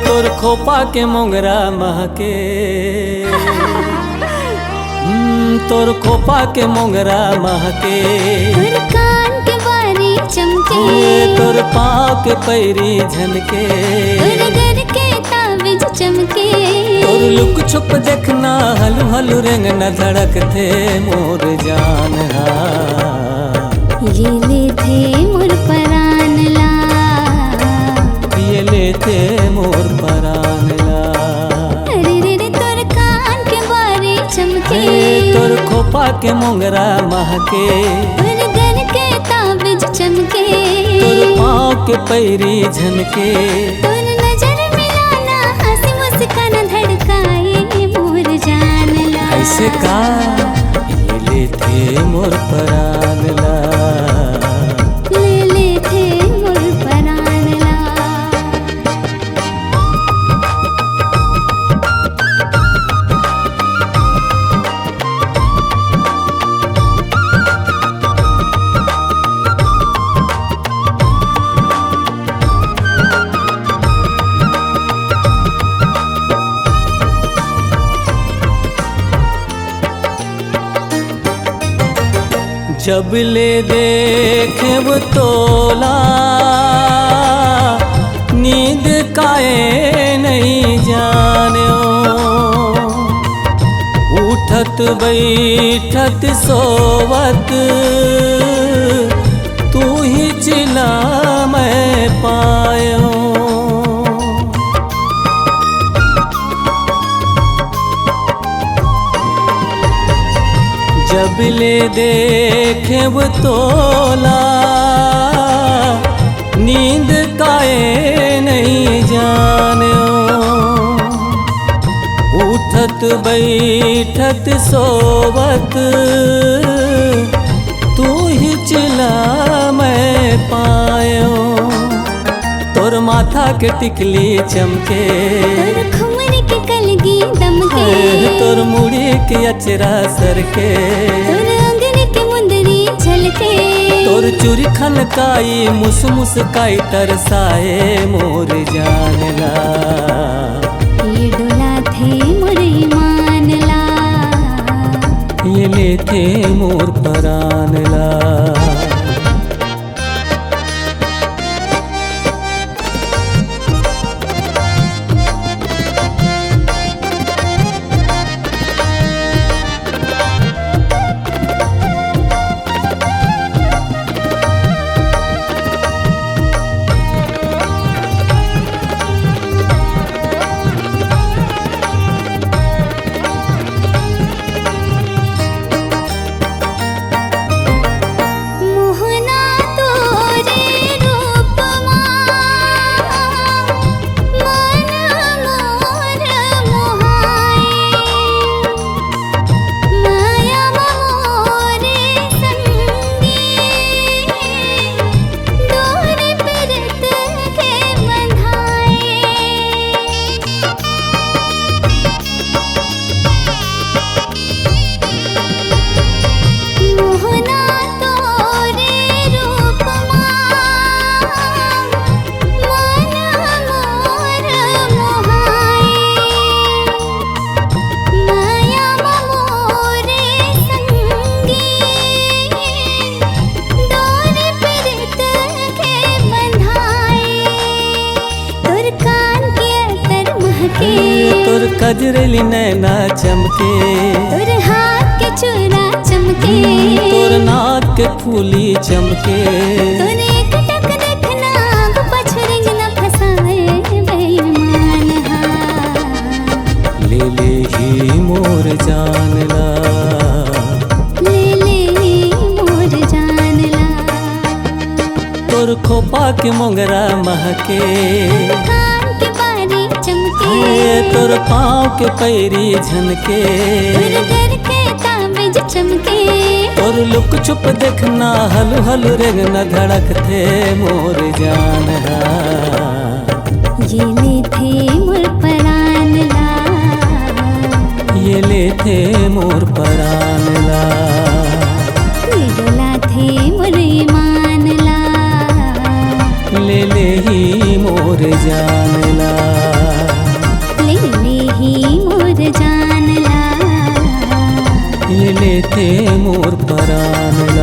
तोर खोपा के मोंगरा महके तोर खोपा के मोंगरा महके तोर कान के बारी चमके तोर पाँव के पैरी झनके तोर घर के ताबीज चमके तोर लुक छुप देखना हलू हलू रेंग न धड़क थे मोर जान ये ले थे मोर परान ला ये लेते मोर परान ला। अरे रे रे तोर कान के बारी चमके तोर खोपा के मोंगरा महके तोर घर के ताबीज चमके तोर पाँव के पैरी झनके तोर नजर मिलाना हंसी मुस्कान धड़काए मोर जान ला। ऐसे का ये लेते मोर परान ला ले ले थे मोर परान ला। जब ले देखेब तोला नींद काए नहीं जान्यो उठत बैठत सोवत तू ही चिला मैं पायो जब ले देखेब तोला नींद काए नहीं जान्यो उठत बैठत सोवत तू ही चिला मैं पायो तोर माथा के टिकली चमके तोर खुमर के कलगी दमके तोर मुड़ी के अचरा सरके तोर अंगन के मुंदरी झलके तोर चूरी खनकाई मुस मुस्काई तरसाए मोर जान ला। ये डोला थे मोर ईमान ला ये लेते मोर परान ला। मोहना तोरे रूप मन मोर मोहाए माया मोरे संगी डोर पिरत के बंधाए मोहना तोरे रूप मन मोर मोहाए माया मोरे संगी डोर पिरत के बंधाए तोर कान के अतर महके तोर कजरेली नैना चमके तोर हाथ के चूड़ा चमके तोर नाक के फूली चमके तोर एक टक देखना आग पछुरिंग न फसाए बेईमान ले ले ही मोर जान ला। ले ले मोर जान ला। तोर खोपा के मोंगरा महके कान के बारी चमके तोर पाँव के पैरी झनके तोर घर के ताबीज चमके तोर लुक छुप देखना हलू हलू रेंग न धड़क थे मोर जान ये ले थे मोर परान ला ये लेते मोर परान ला। ये डोला थे मोर ईमान ला ले ले ही मोर जान ला। थे मोर परान